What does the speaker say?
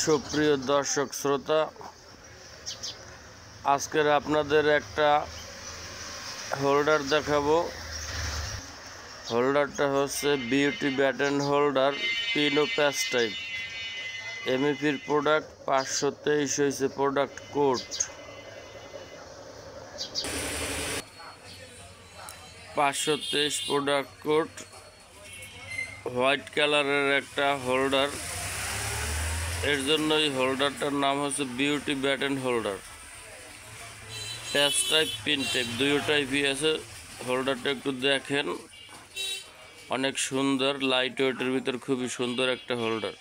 সুপ্রিয় দর্শক শ্রোতা, আজকের আপনাদের একটা হোল্ডার দেখাবো। হোল্ডারটা হচ্ছে বিউটি ব্যাটন হোল্ডার পিনো প্যাচ টাইপ। এমইপির প্রোডাক্ট 523 হয়েছে product code. 523 product code, white কালারের একটা হোল্ডার। এর জন্যই হোল্ডারটার নাম হচ্ছে বিউটি ব্যাটন হোল্ডার। প্যাচ টাইপ, পিন টাইপ দুই টাইপই আছে। হোল্ডারটা একটু দেখেন, অনেক সুন্দর, লাইট ওয়েটের ভিতর খুবই সুন্দর একটা হোল্ডার।